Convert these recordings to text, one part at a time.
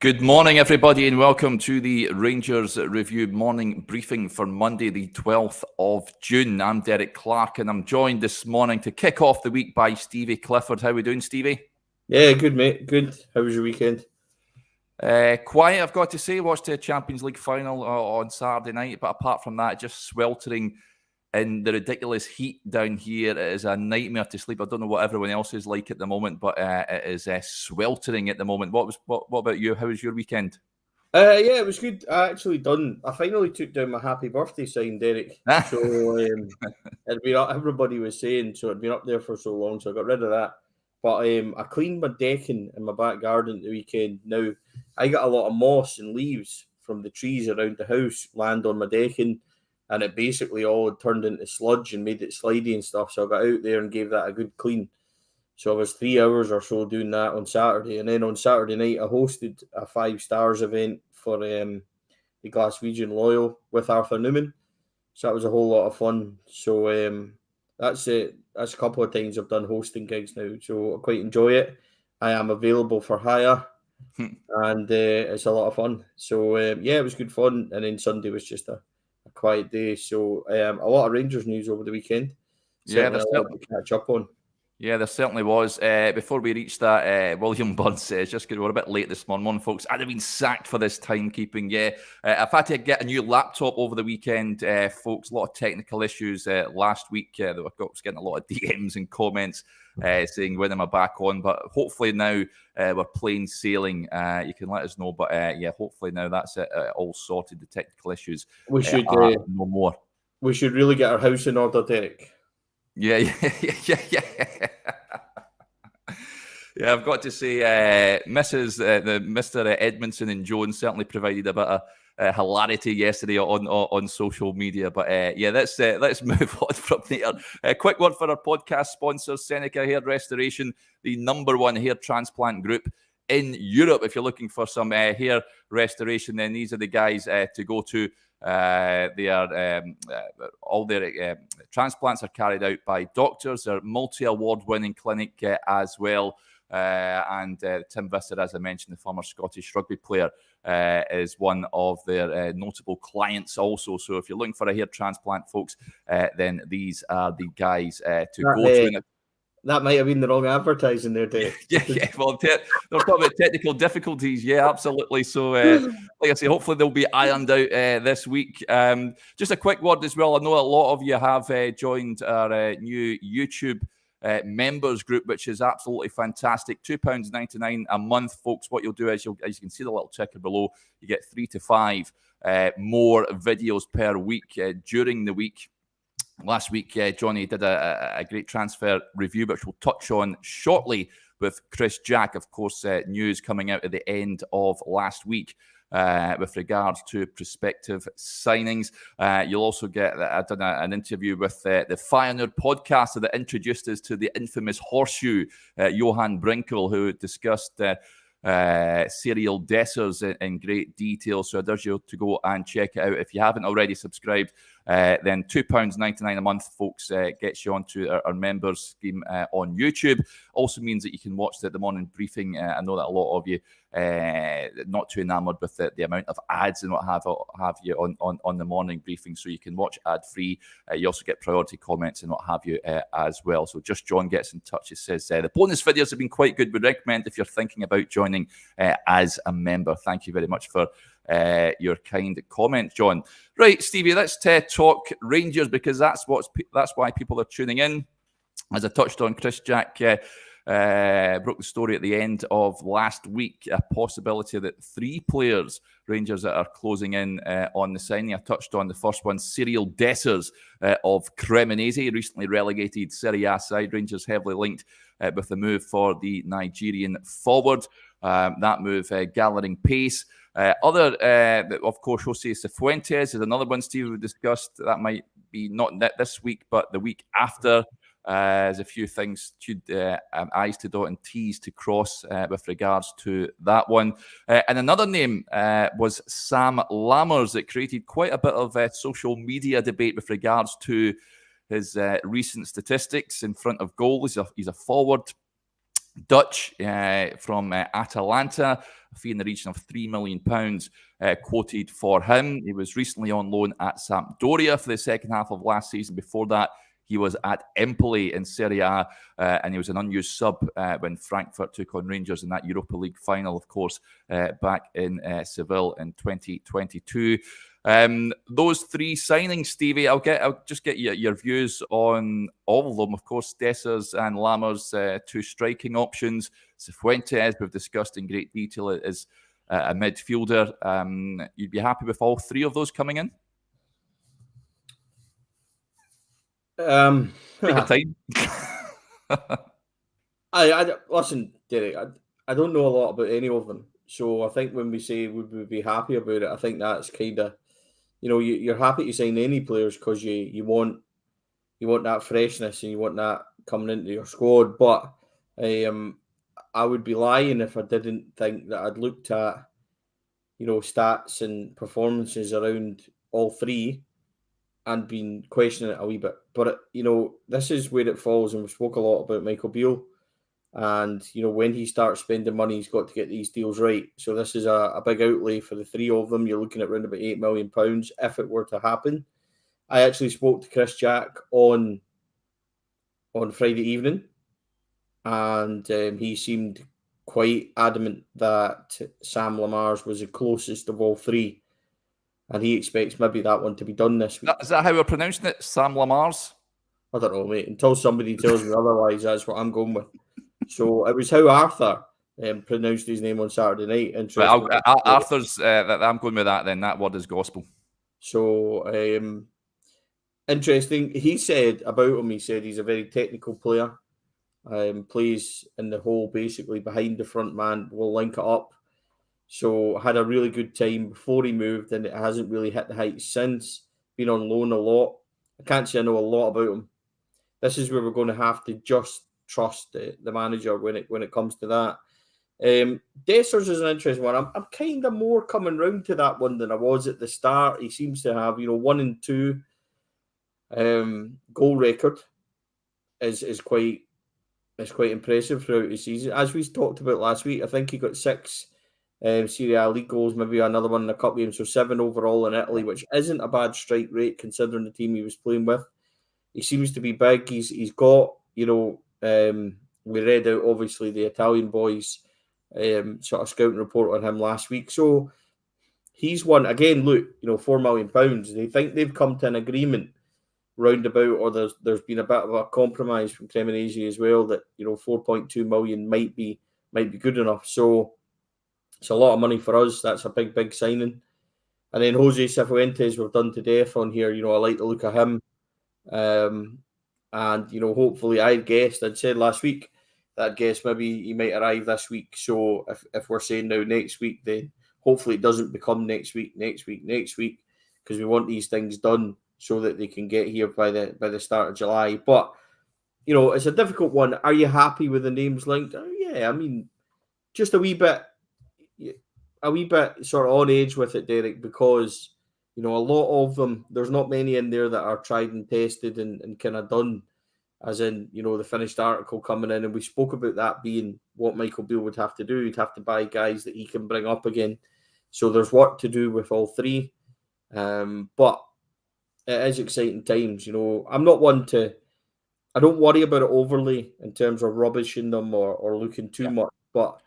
Good morning, everybody, and welcome to the Rangers Review morning briefing for Monday, the 12th of June. I'm Derek Clark, and I'm joined this morning to kick off the week by Stevie Clifford. How are we doing, Stevie? Yeah, good, mate. Good. How was your weekend? Quiet, I've got to say. Watched the Champions League final on Saturday night, but apart from that, just sweltering in the ridiculous heat down here. It is a nightmare to sleep. I don't know what everyone else is like at the moment, but it is sweltering at the moment. What about you? How was your weekend? Yeah, it was good. I finally took down my happy birthday sign, Derek. So everybody was saying, so it'd been up there for so long, so I got rid of that. But I cleaned my decking in my back garden the weekend. Now, I got a lot of moss and leaves from the trees around the house land on my decking, and it basically all turned into sludge and made it slidey and stuff. So I got out there and gave that a good clean. So I was 3 hours or so doing that on Saturday. And then on Saturday night, I hosted a 5 stars event for the Glaswegian Loyal with Arthur Newman. So that was a whole lot of fun. So that's it. That's a couple of times I've done hosting gigs now. So I quite enjoy it. I am available for hire. And it's a lot of fun. So, yeah, it was good fun. And then Sunday was just a quiet day. So a lot of Rangers news over the weekend. Certainly a lot to catch up on. Yeah, there certainly was. Before we reached that, William Burns says, just because we're a bit late this morning, folks, I'd have been sacked for this timekeeping. Yeah, I've had to get a new laptop over the weekend, folks. A lot of technical issues last week. I was getting a lot of DMs and comments saying, when am I back on? But hopefully now we're plain sailing. You can let us know. But yeah, hopefully now that's it, all sorted. The technical issues are no more. We should really get our house in order, Derek. Yeah. Yeah, I've got to say, Mr. Edmondson and Jones certainly provided a bit of hilarity yesterday on social media. But yeah, let's move on from there. A quick word for our podcast sponsors, Seneca Hair Restoration, the #1 hair transplant group in Europe. If you're looking for some hair restoration, then these are the guys to go to. They are all their transplants are carried out by doctors. They're multi-award winning clinic as well. And Tim Visser, as I mentioned, the former Scottish rugby player, is one of their notable clients also. So if you're looking for a hair transplant, folks, then these are the guys to go to. That might have been the wrong advertising there, Dave. Yeah. Well, they're talking about technical difficulties. Yeah, absolutely. So, like I say, hopefully they'll be ironed out this week. Just a quick word as well. I know a lot of you have joined our new YouTube members group, which is absolutely fantastic. £2.99 a month, folks. What you'll do is, as you can see the little ticker below, you get 3 to 5 more videos per week during the week. Last week, Johnny did a great transfer review, which we'll touch on shortly with Chris Jack. Of course, news coming out at the end of last week with regards to prospective signings. You'll also get, I've done an interview with the Feyenoord podcaster that introduced us to the infamous horseshoe, Johan Brinkel, who discussed serial dessers in great detail. So I urge you to go and check it out. If you haven't already subscribed, then £2.99 a month, folks, gets you onto our members scheme on YouTube. Also means that you can watch the morning briefing. I know that a lot of you not too enamored with the amount of ads and what have you on the morning briefing, so you can watch ad-free. You also get priority comments and what have you as well. So just John gets in touch. He says the bonus videos have been quite good. Would recommend if you're thinking about joining as a member. Thank you very much for your kind comment, John. Right, Stevie, let's talk Rangers, because that's why people are tuning in. As I touched on, Chris Jack broke the story at the end of last week, a possibility that 3 players, Rangers, that are closing in on the signing. I touched on the first one, Serial Dessers of Cremonese, recently relegated Serie A side. Rangers heavily linked with the move for the Nigerian forward. That move gathering pace. Of course, Jose Cifuentes is another one, Steve, we discussed. That might be not this week, but the week after. There's a few things to I's to dot and T's to cross with regards to that one. And another name was Sam Lammers, that created quite a bit of social media debate with regards to his recent statistics in front of goal. He's a forward. Dutch from Atalanta, a fee in the region of £3 million quoted for him. He was recently on loan at Sampdoria for the second half of last season. Before that, he was at Empoli in Serie A, and he was an unused sub when Frankfurt took on Rangers in that Europa League final, of course, back in Seville in 2022. Those three signings, Stevie, I'll just get your views on all of them. Of course, Dessers and Lammers, two striking options. Cifuentes, we've discussed in great detail, is a midfielder. You'd be happy with all three of those coming in? Take your time. I listen, Derek. I don't know a lot about any of them, so I think when we say would we be happy about it, I think that's kind of, you're happy to sign any players because you want that freshness and you want that coming into your squad. But I would be lying if I didn't think that I'd looked at stats and performances around all three and been questioning it a wee bit. But this is where it falls, and we spoke a lot about Michael Beale. And when he starts spending money, he's got to get these deals right. So this is a big outlay for the three of them. You're looking at around about £8 million if it were to happen. I actually spoke to Chris Jack on Friday evening, and he seemed quite adamant that Sam Lammers was the closest of all three, and he expects maybe that one to be done this week. Is that how we're pronouncing it, Sam Lammers? I don't know, mate. Until somebody tells me otherwise, that's what I'm going with. So it was how Arthur pronounced his name on Saturday night. Interesting. Arthur's. I'm going with that. Then that word is gospel. So interesting. He said about him. He said he's a very technical player. Plays in the hole, basically behind the front man. Will link it up. So had a really good time before he moved, and it hasn't really hit the heights since. Been on loan a lot. I can't say I know a lot about him. This is where we're going to have to just trust the manager when it comes to that. Dessers is an interesting one. I'm kind of more coming round to that one than I was at the start. He seems to have 1 and 2 goal record is quite impressive throughout the season. As we talked about last week, I think he got 6 Serie A league goals, maybe another one in a cup game, so 7 overall in Italy, which isn't a bad strike rate considering the team he was playing with. He seems to be big. He's got, we read out obviously the Italian boys sort of scouting report on him last week. So he's one again. Look, £4 million. They think they've come to an agreement roundabout, or there's been a bit of a compromise from Cremonese as well that 4.2 million might be good enough. So it's a lot of money for us. That's a big signing. And then Jose Cifuentes, we've done to death on here. I like the look of him. And hopefully I'd said last week that maybe he might arrive this week. So if we're saying now next week, then hopefully it doesn't become next week, because we want these things done so that they can get here by the start of July. But it's a difficult one. Are you happy with the names linked? Oh, yeah, I mean, just a wee bit sort of on edge with it, Derek, because a lot of them, there's not many in there that are tried and tested and kind of done, as in, the finished article coming in. And we spoke about that being what Michael Beale would have to do. He'd have to buy guys that he can bring up again. So there's work to do with all three. But it is exciting times. I'm not one to, I don't worry about it overly in terms of rubbishing them or looking too much. But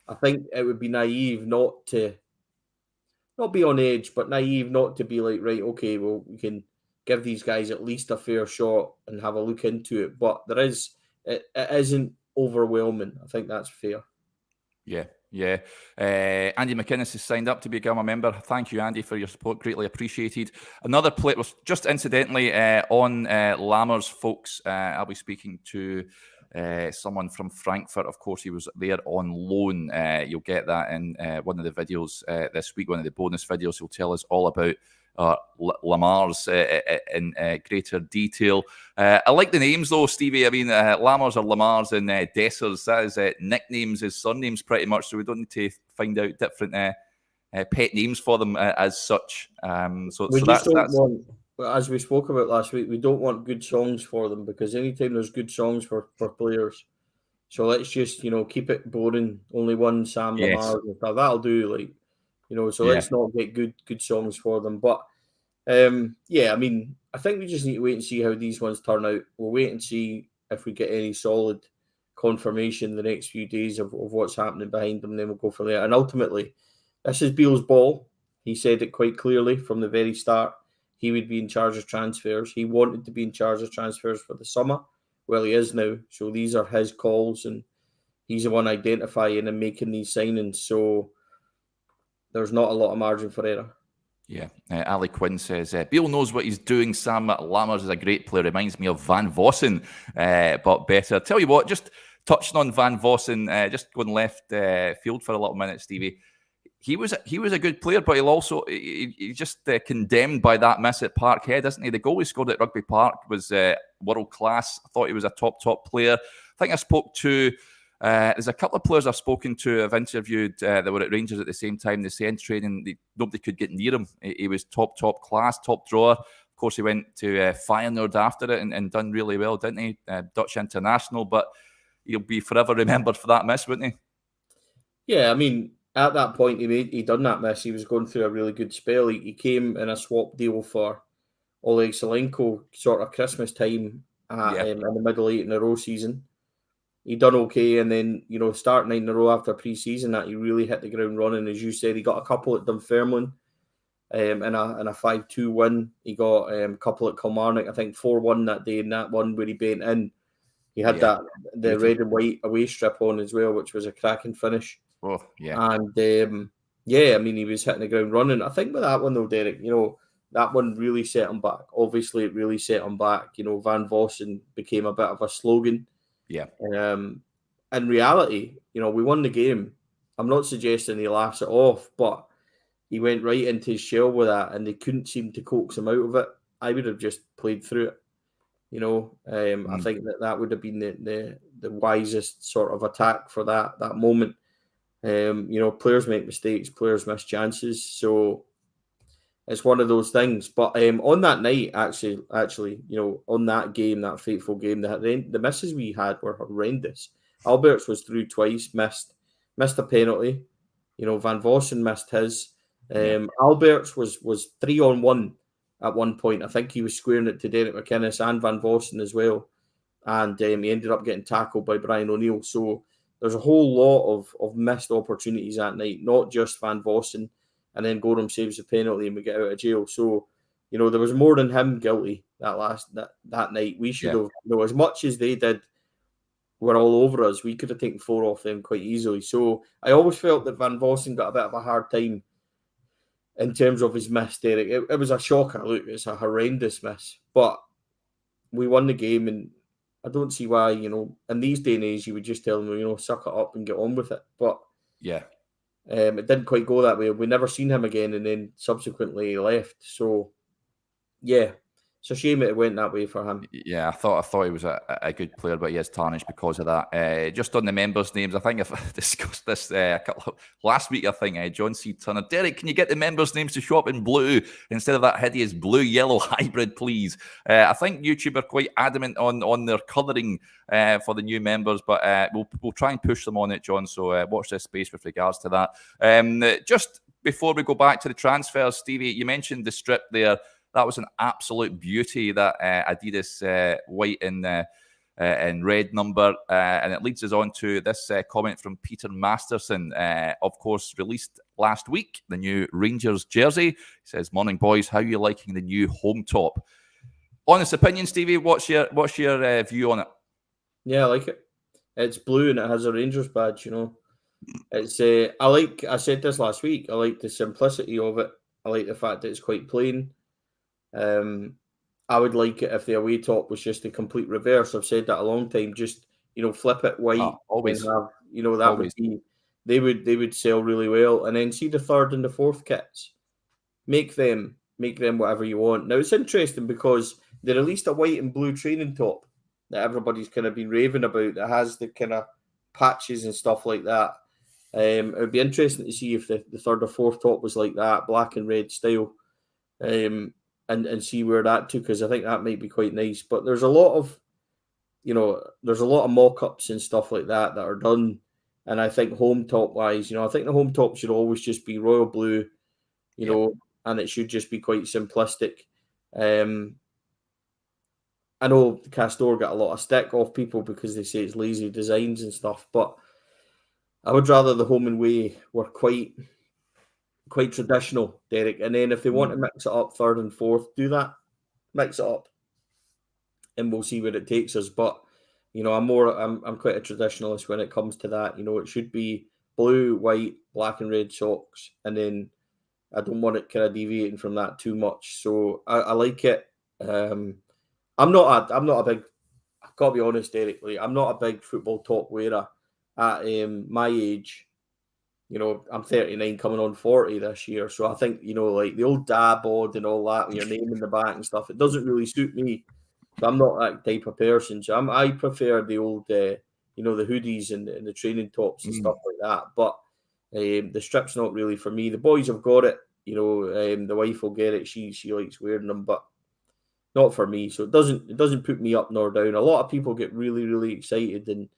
I think it would be naive not be on edge, but naive not to be like, right, okay, well, we can give these guys at least a fair shot and have a look into it. But it isn't overwhelming. I think that's fair. Yeah. Andy McInnes has signed up to become a member. Thank you, Andy, for your support. Greatly appreciated. Another player was just incidentally on Lammers, folks. I'll be speaking to someone from Frankfurt. Of course, he was there on loan. You'll get that in one of the videos this week, one of the bonus videos. He'll tell us all about Lammers in greater detail. I like the names though, Stevie. I mean, Lammers or Lammers and Dessers, that is nicknames as surnames pretty much, so we don't need to find out different pet names for them as such. So that's as we spoke about last week, we don't want good songs for them, because anytime there's good songs for players, So let's just, keep it boring. Only one Sam Yes. Lamar and stuff. That'll do. So Yeah. let's not get good songs for them. But I mean, I think we just need to wait and see how these ones turn out. We'll wait and see if we get any solid confirmation the next few days of what's happening behind them. Then we'll go from there. And ultimately, this is Beale's ball. He said it quite clearly from the very start. He would be in charge of transfers. He wanted to be in charge of transfers for the summer. Well, he is now. So these are his calls, and he's the one identifying and making these signings. So there's not a lot of margin for error. Yeah, Ali Quinn says, Beale knows what he's doing. Sam Lammers is a great player. Reminds me of Van Vossen, but better. Tell you what, just touching on Van Vossen, just going left field for a little minute, Stevie. He was a good player, but he just condemned by that miss at Parkhead, isn't he? The goal he scored at Rugby Park was world class. I thought he was a top player. I think I spoke to there's a couple of players I've spoken to, I've interviewed that were at Rangers at the same time. They say in training nobody could get near him. He was top class, top drawer. Of course, he went to Feyenoord after it and done really well, didn't he? Dutch international, but he'll be forever remembered for that miss, wouldn't he? Yeah, I mean, at that point, he done that miss. He was going through a really good spell. He came in a swap deal for Oleg Salenko sort of Christmas time in the middle 8 in a row season. He done okay, and then, start 9 in a row after pre-season, that he really hit the ground running. As you said, he got a couple at Dunfermline in a 5-2 win. He got a couple at Kilmarnock, I think 4-1 that day, and that one where he bent in. He had the red and white away strip on as well, which was a cracking finish. Oh, yeah. And, I mean, he was hitting the ground running. I think with that one, though, Derek, that one really set him back. Obviously, it really set him back. Van Vossen became a bit of a slogan. Yeah. In reality, we won the game. I'm not suggesting he laughs it off, but he went right into his shell with that, and they couldn't seem to coax him out of it. I would have just played through it. I think that would have been the wisest sort of attack for that moment. Players make mistakes, players miss chances, so it's one of those things. But on that night, actually, on that game, that fateful game, the misses we had were horrendous. Alberts was through twice, missed a penalty. Van Vossen missed his. Alberts was 3-on-1 at one point. I think he was squaring it to Derek McInnes and Van Vossen as well. And he ended up getting tackled by Brian O'Neill. So there's a whole lot of missed opportunities that night, not just Van Vossen. And then Gorham saves the penalty and we get out of jail. So, there was more than him guilty that night. We should have, as much as they did, were all over us. We could have taken 4 off them quite easily. So I always felt that Van Vossen got a bit of a hard time in terms of his miss, Derek. It was a shocker. Look, it's a horrendous miss. But we won the game, and I don't see why, in these day and age, you would just tell them, suck it up and get on with it. But yeah. It didn't quite go that way. We never seen him again, and then subsequently left. So, yeah, it's a shame it went that way for him. Yeah, I thought he was a good player, but he is tarnished because of that. Just on the members' names, I think I've discussed this last week. I think John C. Turner, Derek, can you get the members' names to show up in blue instead of that hideous blue-yellow hybrid, please? I think YouTube are quite adamant on their colouring for the new members, but we'll try and push them on it, John. So watch this space with regards to that. Just before we go back to the transfers, Stevie, you mentioned the strip there. That was an absolute beauty, that Adidas white and red number. And it leads us on to this comment from Peter Masterson, of course, released last week, the new Rangers jersey. He says, "Morning, boys. How are you liking the new home top?" Honest opinion, Stevie, what's your view on it? Yeah, I like it. It's blue and it has a Rangers badge, It's I said this last week, I like the simplicity of it. I like the fact that it's quite plain. I would like it if the away top was just a complete reverse. I've said that a long time. Just flip it white. Always. And have, that always. Would be they would sell really well. And then see the third and the fourth kits. Make them whatever you want. Now it's interesting because they released a white and blue training top that everybody's kind of been raving about, that has the kind of patches and stuff like that. It would be interesting to see if the third or fourth top was like that, black and red style. And see where that took us. I think that might be quite nice. But there's a lot of there's a lot of mock-ups and stuff like that are done. And I think home top wise, I think the home top should always just be royal blue, and it should just be quite simplistic. I know Castor got a lot of stick off people because they say it's lazy designs and stuff, but I would rather the home and away were quite traditional, Derek. And then if they want to mix it up third and fourth, do that. Mix it up. And we'll see where it takes us. But, I'm quite a traditionalist when it comes to that. It should be blue, white, black and red socks. And then I don't want it kind of deviating from that too much. So I like it. I'm not a big, I've got to be honest, Derek, I'm not a big football top wearer at my age. I'm 39 coming on 40 this year. So I think, like the old dad bod and all that with your name in the back and stuff, it doesn't really suit me. So I'm not that type of person. So I prefer the old, the hoodies and the training tops and stuff like that. But the strip's not really for me. The boys have got it. The wife will get it. She likes wearing them, but not for me. So it doesn't put me up nor down. A lot of people get really, really excited and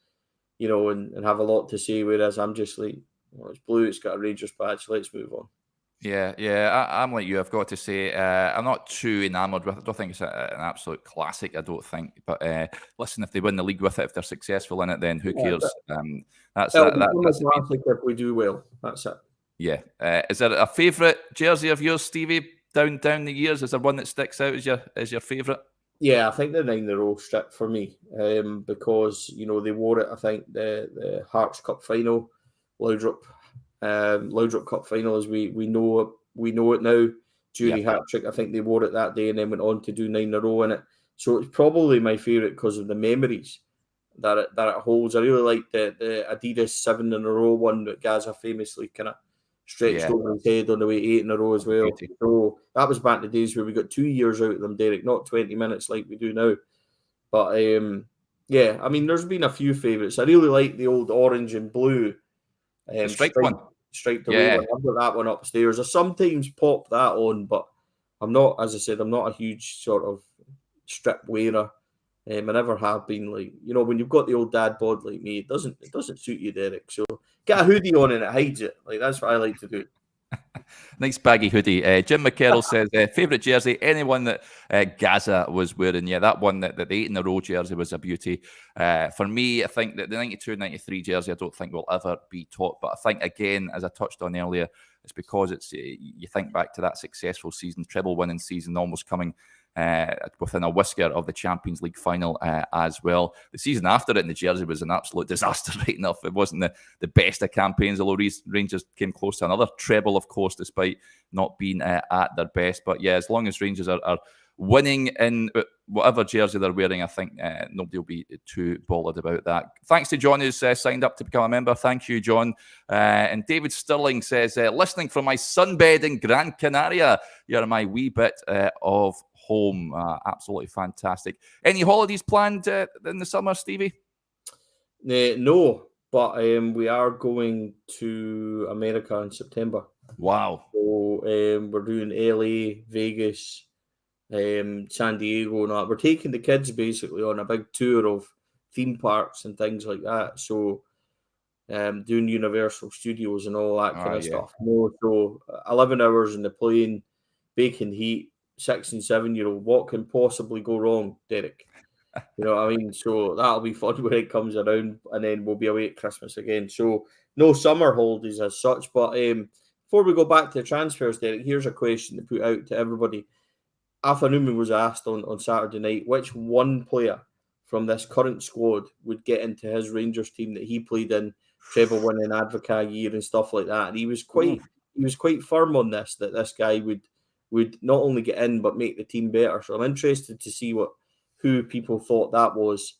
and have a lot to say, whereas I'm just like, well, it's blue, it's got a Rangers patch, let's move on. Yeah, I'm like you. I've got to say, I'm not too enamoured with it. I don't think it's an absolute classic, I don't think. But listen, if they win the league with it, if they're successful in it, then who cares? That's classic if we do well. That's it. Yeah. Is there a favourite jersey of yours, Stevie, down the years? Is there one that sticks out as your favourite? Yeah, I think the 9 in a row strip for me, because they wore it. I think the Hearts Cup final, Laudrup Cup final, as we know it now. Jury hat trick. I think they wore it that day and then went on to do 9 in a row in it. So it's probably my favourite because of the memories that it holds. I really like the Adidas 7 in a row one that Gaza famously kind of stretched over his head on the way 8 in a row as well. So that was back in the days where we got 2 years out of them, Derek, not 20 minutes like we do now. But there's been a few favourites. I really like the old orange and blue striped one. Striped away one. I've got that one upstairs. I sometimes pop that on, but I'm not, as I said, I'm not a huge sort of strip wearer. I never have been. Like, when you've got the old dad bod like me, it doesn't suit you, Derek. So get a hoodie on and it hides it. Like, that's what I like to do. Nice baggy hoodie. Jim McCarroll says, favourite jersey, anyone that Gaza was wearing. Yeah, that one, that the 8 in a row jersey was a beauty. For me, I think that the 92-93 jersey, I don't think will ever be taught. But I think, again, as I touched on earlier, it's because you think back to that successful season, treble-winning season, almost coming within a whisker of the Champions League final as well. The season after it in the jersey was an absolute disaster, right enough. It wasn't the best of campaigns, although Rangers came close to another treble, of course, despite not being at their best. But yeah, as long as Rangers are winning in whatever jersey they're wearing, I think nobody will be too bothered about that. Thanks to John who's signed up to become a member. Thank you, John. And David Sterling says, listening from my sunbed in Gran Canaria, you're my wee bit of home. Absolutely fantastic. Any holidays planned in the summer, Stevie? No, but we are going to America in September. Wow. So we're doing LA, Vegas, San Diego and that. We're taking the kids basically on a big tour of theme parks and things like that. So doing Universal Studios and all that kind of stuff. No, so 11 hours in the plane, baking heat, 6 and 7 year old. What can possibly go wrong, Derek? You know what I mean? So that'll be fun when it comes around, and then we'll be away at Christmas again. So no summer holidays as such. But before we go back to the transfers, Derek, here's a question to put out to everybody. Alpha Newman was asked on Saturday night which one player from this current squad would get into his Rangers team that he played in, treble winning Advocaat year and stuff like that. And he was quite firm on this, that this guy would not only get in but make the team better. So I'm interested to see who people thought that was,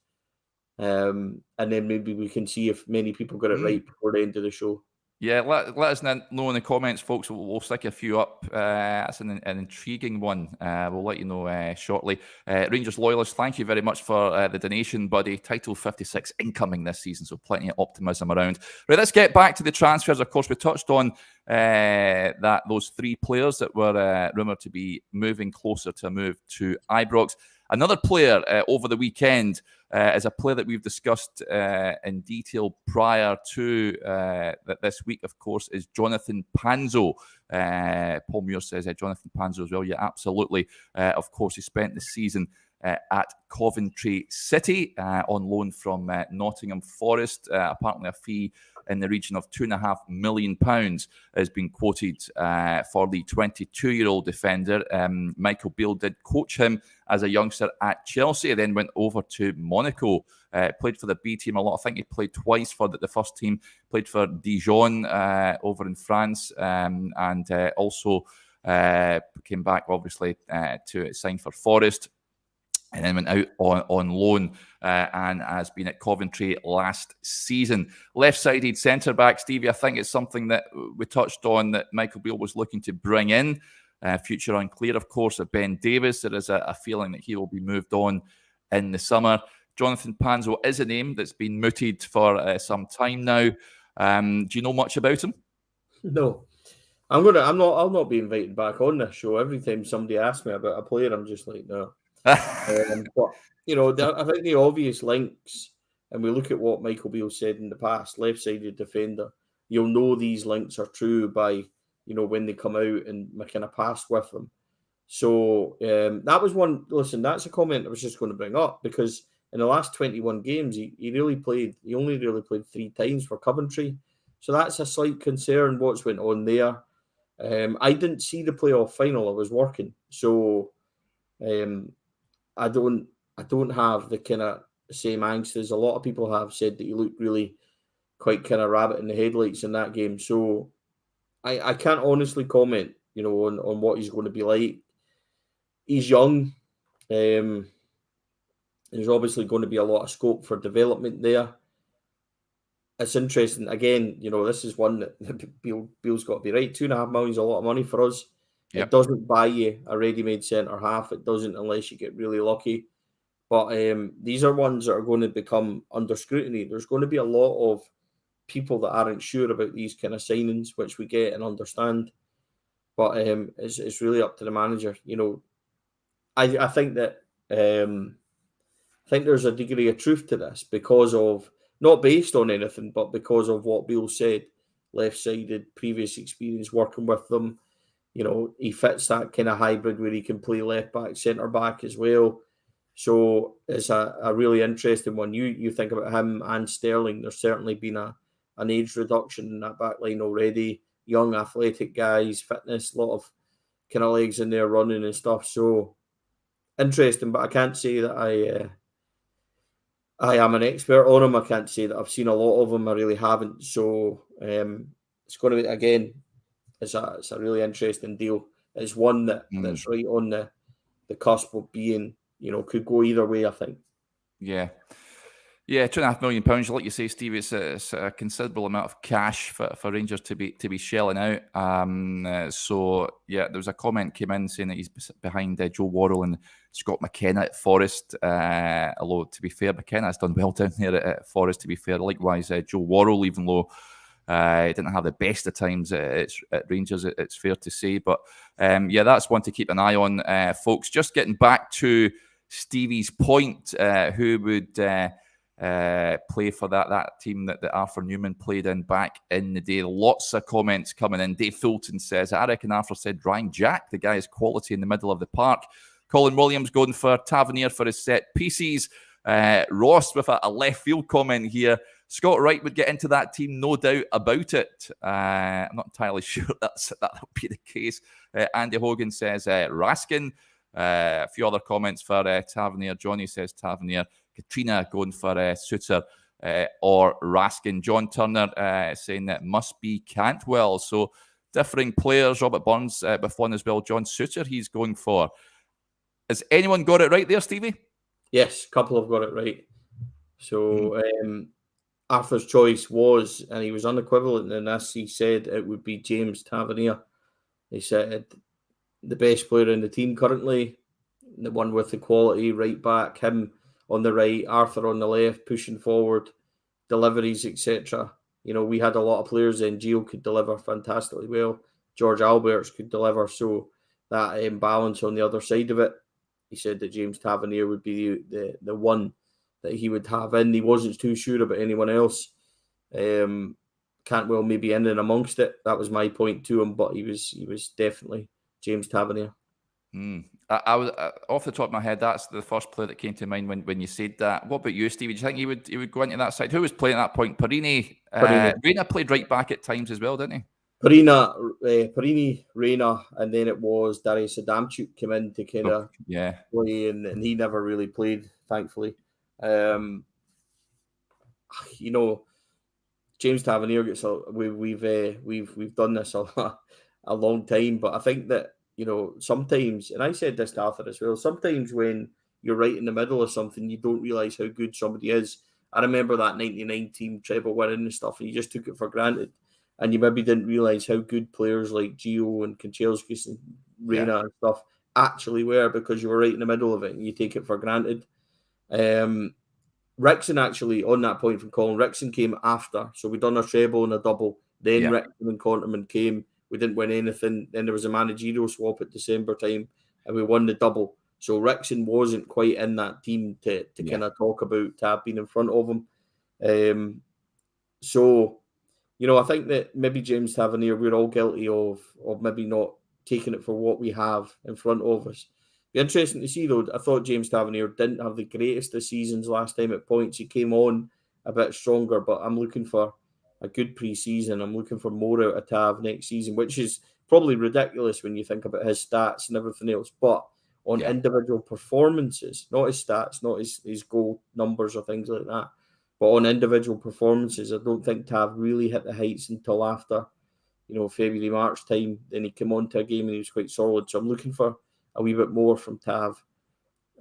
and then maybe we can see if many people got it right before the end of the show. Yeah, let us know in the comments, folks. We'll stick a few up. That's an intriguing one. We'll let you know shortly. Rangers loyalists, thank you very much for the donation, buddy. Title 56 incoming this season, so plenty of optimism around. Right, let's get back to the transfers. Of course, we touched on those three players that were rumoured to be moving closer to a move to Ibrox. Another player over the weekend is a player that we've discussed in detail prior to this week, of course, is Jonathan Panzo. Paul Muir says Jonathan Panzo as well. Yeah, absolutely. Of course, he spent the season at Coventry City on loan from Nottingham Forest. Apparently a fee in the region of £2.5 million has been quoted for the 22-year-old defender. Michael Beale did coach him as a youngster at Chelsea, then went over to Monaco, played for the B team a lot. I think he played twice for the first team, played for Dijon over in France, and also came back, obviously, to sign for Forest. And then went out on loan and has been at Coventry last season. Left-sided centre-back, Stevie, I think it's something that we touched on that Michael Beale was looking to bring in. Future unclear, of course, of Ben Davies. There is a feeling that he will be moved on in the summer. Jonathan Panzo is a name that's been mooted for some time now. Do you know much about him? No. I'll not be invited back on this show. Every time somebody asks me about a player, I'm just like, no. But I think the obvious links, and we look at what Michael Beale said in the past, left-sided defender, you'll know these links are true by, when they come out and kind of pass with them. So that was one. Listen, that's a comment I was just going to bring up, because in the last 21 games, he only really played 3 times for Coventry. So that's a slight concern, what's went on there. I didn't see the playoff final. I was working. So I don't have the kind of same angst as a lot of people have said that he looked really quite kind of rabbit in the headlights in that game. So I can't honestly comment, on what he's going to be like. He's young. There's obviously going to be a lot of scope for development there. It's interesting. Again, this is one that Beale's got to be right. £2.5 million is a lot of money for us. Yep. It doesn't buy you a ready-made centre-half. It doesn't unless you get really lucky. But these are ones that are going to become under scrutiny. There's going to be a lot of people that aren't sure about these kind of signings, which we get and understand. But it's really up to the manager. I think that I think there's a degree of truth to this because of, not based on anything, but because of what Beale said, left-sided, previous experience working with them. He fits that kind of hybrid where he can play left-back, centre-back as well. So it's a really interesting one. You think about him and Sterling, there's certainly been an age reduction in that back line already. Young, athletic guys, fitness, a lot of kind of legs in there running and stuff. So interesting, but I can't say that I am an expert on him. I can't say that I've seen a lot of him. I really haven't. So it's going to be, again, it's a really interesting deal. It's one that's right on the cusp of being, could go either way, I think. Yeah. Yeah, £2.5 million, like you say, Steve. It's a considerable amount of cash for Rangers to be shelling out. So yeah, there was a comment came in saying that he's behind Joe Worrell and Scott McKenna at Forest. Although to be fair, McKenna has done well down there at Forest. To be fair, likewise Joe Worrell, even though he didn't have the best of times at Rangers, it's fair to say. But yeah, that's one to keep an eye on, folks. Just getting back to Stevie's point, who would play for that team that Arthur Newman played in back in the day. Lots of comments coming in. Dave Fulton says, I reckon Arthur said Ryan Jack. The guy is quality in the middle of the park. Colin Williams going for Tavernier for his set pieces. Ross with a left field comment here. Scott Wright would get into that team, no doubt about it. I'm not entirely sure that'll be the case. Andy Hogan says Raskin. A few other comments for Tavernier. Johnny says Tavernier. Katrina going for Souttar or Raskin. John Turner saying that must be Cantwell. So differing players. Robert Burns with one as well. John Souttar he's going for. Has anyone got it right there, Stevie? Yes, a couple have got it right. So Arthur's choice was, and he was unequivalent in this, he said it would be James Tavernier. He said the best player in the team currently, the one with the quality, right back, him on the right, Arthur on the left, pushing forward, deliveries, etc. We had a lot of players then. Gio could deliver fantastically well. George Alberts could deliver. So that balance on the other side of it. he said that James Tavernier would be the one that he would have in. He wasn't too sure about anyone else. Cantwell maybe in and amongst it. That was my point to him, but he was definitely James Tavernier. I was off the top of my head. That's the first player that came to mind when you said that. What about you, Stevie? Do you think he would go into that side? Who was playing at that point? Perini. Reina played right back at times as well, didn't he? Perini, Reina, and then it was Darius Adamchuk came in to kind of play, and he never really played, thankfully. James Tavernier gets we've done this a long time, but I think that sometimes, and I said this to Arthur as well, sometimes when you're right in the middle of something, you don't realise how good somebody is. I remember that 99 team treble winning and stuff, and you just took it for granted. And you maybe didn't realise how good players like Gio and Kanchelskis and Reina and stuff actually were, because you were right in the middle of it and you take it for granted. Rickson actually, on that point from Colin, Rickson came after. So we done a treble and a double. Then Rickson and Conterman came. We didn't win anything. Then there was a managerial swap at December time and we won the double. So Rickson wasn't quite in that team to kind of talk about Tab being in front of him. I think that maybe James Tavernier, we're all guilty of maybe not taking it for what we have in front of us. Be interesting to see, though. I thought James Tavernier didn't have the greatest of seasons last time at points. He came on a bit stronger, but I'm looking for a good pre-season. I'm looking for more out of Tav next season, which is probably ridiculous when you think about his stats and everything else. But on individual performances, not his stats, not his goal numbers or things like that, but on individual performances, I don't think Tav really hit the heights until after, February, March time. Then he came on to a game and he was quite solid. So I'm looking for a wee bit more from Tav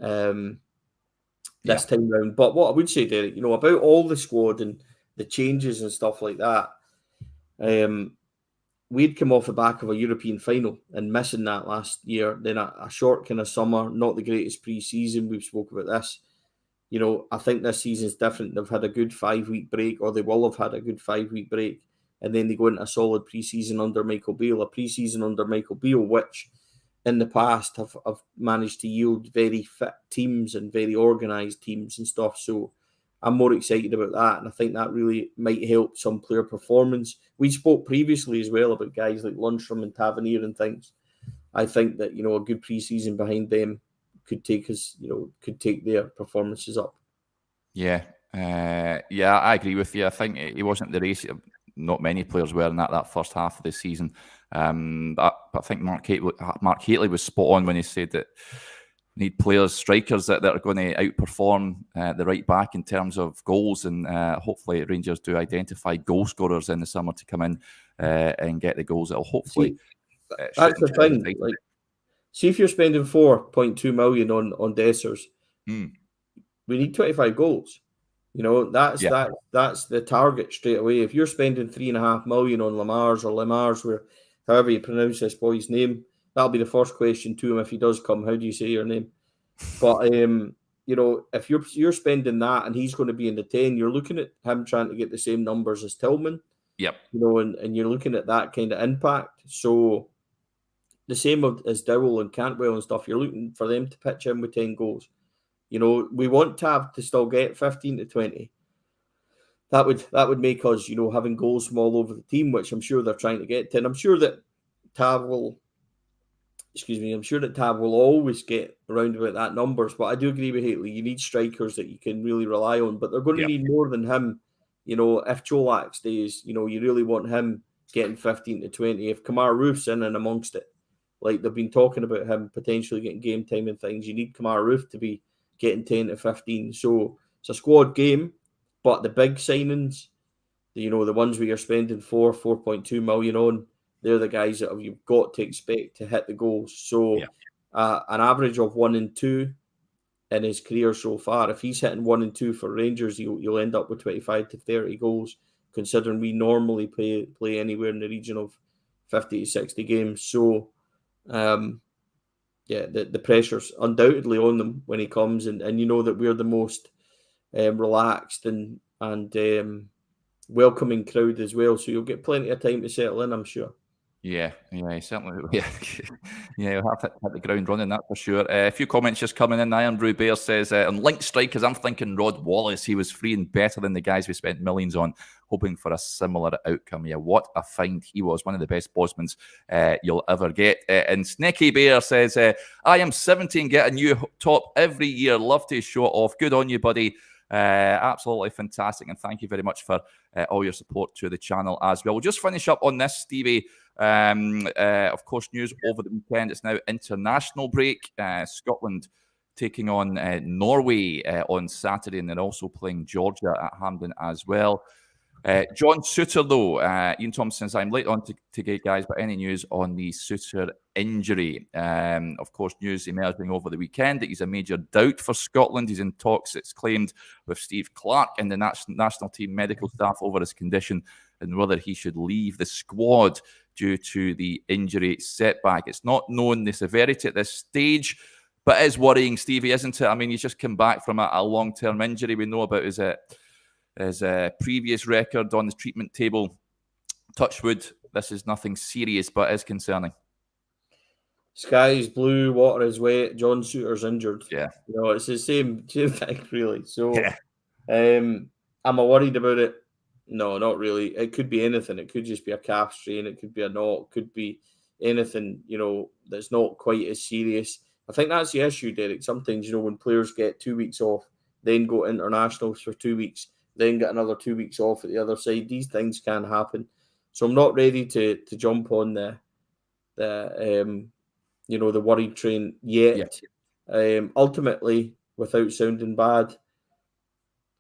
this time round. But what I would say, Derek, about all the squad and the changes and stuff like that, we'd come off the back of a European final and missing that last year. Then a short kind of summer, not the greatest pre-season. We've spoke about this. I think this season's different. They've had a good 5-week break, or they will have had a good 5-week break, and then they go into a solid pre-season under Michael Beale, which in the past have managed to yield very fit teams and very organised teams and stuff. So I'm more excited about that, and I think that really might help some player performance. We spoke previously as well about guys like Lundstrom and Tavernier and things. I think that, a good pre-season behind them could take their performances up. I agree with you. I think he wasn't the race. Not many players were in that first half of the season. But I think Mark Hateley was spot on when he said that we need players, strikers that are going to outperform the right back in terms of goals, and hopefully Rangers do identify goal scorers in the summer to come in and get the goals that'll hopefully. That's the thing. See if you're spending 4.2 million on Dessers, we need 25 goals. That's the target straight away. If you're spending 3.5 million on Lammers, however you pronounce this boy's name, that'll be the first question to him if he does come. How do you say your name? But if you're spending that and he's going to be in the 10, you're looking at him trying to get the same numbers as Tillman. And you're looking at that kind of impact. So the same as Dowell and Cantwell and stuff, you're looking for them to pitch in with 10 goals. We want Tav to still get 15 to 20. That would make us, having goals from all over the team, which I'm sure they're trying to get to. And I'm sure that Tav will always get around about that numbers. But I do agree with Hateley. You need strikers that you can really rely on, but they're going to need more than him. If Cholak stays, you really want him getting 15 to 20. If Kamar Roof's in and amongst it, like they've been talking about him potentially getting game time and things, you need Kamar Roof to be getting 10 to 15. So it's a squad game, but the big signings, the ones where you're spending 4.2 million on, they're the guys that you've got to expect to hit the goals. So an average of 1 and 2 in his career so far, if he's hitting 1 and 2 for Rangers, you'll end up with 25 to 30 goals, considering we normally play anywhere in the region of 50 to 60 games. So the pressure's undoubtedly on them when he comes, and that we're the most relaxed and welcoming crowd as well. So you'll get plenty of time to settle in, I'm sure. Yeah, certainly. Yeah, he'll have to hit the ground running, that for sure. A few comments just coming in. Iron Brew Bear says, on link strikers, I'm thinking Rod Wallace. He was free and better than the guys we spent millions on, hoping for a similar outcome. Yeah, what a find he was. One of the best Bosmans you'll ever get. And Sneaky Bear says, I am 70 and get a new top every year. Love to show it off. Good on you, buddy. Absolutely fantastic. And thank you very much for all your support to the channel as well. We'll just finish up on this, Stevie. Of course, news over the weekend. It's now international break. Scotland taking on Norway on Saturday, and they're also playing Georgia at Hampden as well. John Souttar, though, Ian Thompson says, I'm late on to get, guys, but any news on the Souttar injury? Of course, news emerging over the weekend that he's a major doubt for Scotland. He's in talks, it's claimed, with Steve Clarke and the national team medical staff over his condition and whether he should leave the squad due to the injury setback. It's not known the severity at this stage, but it is worrying, Stevie, isn't it? I mean, he's just come back from a long-term injury. We know about his previous record on the treatment table. Touchwood, this is nothing serious, but is concerning. Sky's blue, water is wet. John Souttar's injured. Yeah, it's the same thing, really. So, am I worried about it? No, not really. It could be anything. It could just be a calf strain. It could be a knot. It could be anything, that's not quite as serious. I think that's the issue, Derek. Sometimes, when players get 2 weeks off, then go to internationals for 2 weeks, then get another 2 weeks off at the other side, these things can happen. So I'm not ready to jump on the worried train yet. Yeah. Ultimately, without sounding bad,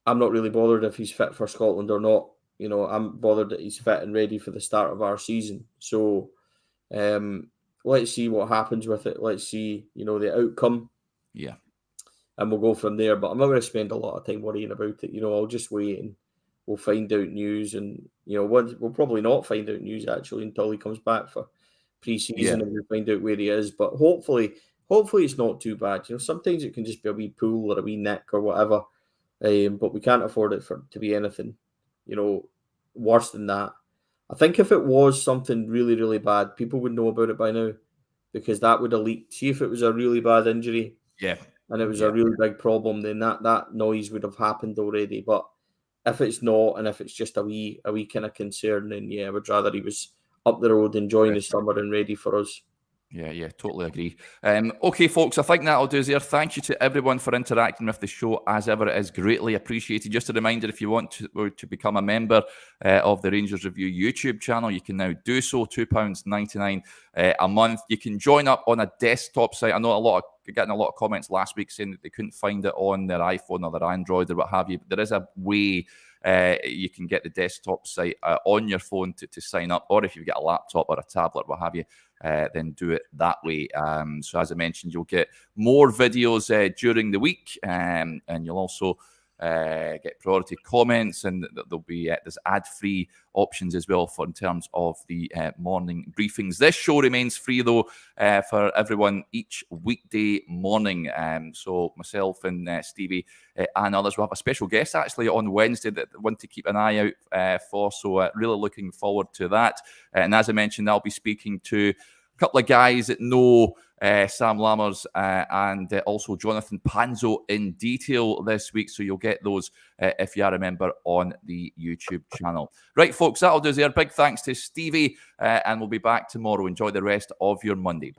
I'm not really bothered if he's fit for Scotland or not. I'm bothered that he's fit and ready for the start of our season. So let's see what happens with it. Let's see, the outcome. Yeah. And we'll go from there. But I'm not going to spend a lot of time worrying about it. I'll just wait and we'll find out news. And, we'll probably not find out news, actually, until he comes back for pre-season and we'll find out where he is. But hopefully it's not too bad. Sometimes it can just be a wee pull or a wee neck or whatever. But we can't afford it to be anything, worse than that. I think if it was something really, really bad, people would know about it by now because that would have leaked. See, if it was a really bad injury and it was a really big problem, then that noise would have happened already. But if it's not, and if it's just a wee kind of concern, then I would rather he was up the road enjoying his summer and ready for us. Yeah, totally agree. Okay, folks, I think that'll do us there. Thank you to everyone for interacting with the show. As ever, it is greatly appreciated. Just a reminder, if you want to become a member of the Rangers Review YouTube channel, you can now do so, £2.99 a month. You can join up on a desktop site. I know getting a lot of comments last week saying that they couldn't find it on their iPhone or their Android or what have you. But there is a way you can get the desktop site on your phone to sign up, or if you've got a laptop or a tablet, what have you, then do it that way. So as I mentioned, you'll get more videos during the week, and you'll also get priority comments, and there'll be there's ad-free options as well in terms of the morning briefings. This show remains free though for everyone each weekday morning. So myself and Stevie and others will have a special guest actually on Wednesday that I want to keep an eye out for. So really looking forward to that. And as I mentioned, I'll be speaking to a couple of guys that know Sam Lammers and also Jonathan Panzo in detail this week. So you'll get those, if you are a member, on the YouTube channel. Right, folks, that'll do us there. Big thanks to Stevie, and we'll be back tomorrow. Enjoy the rest of your Monday. Bye.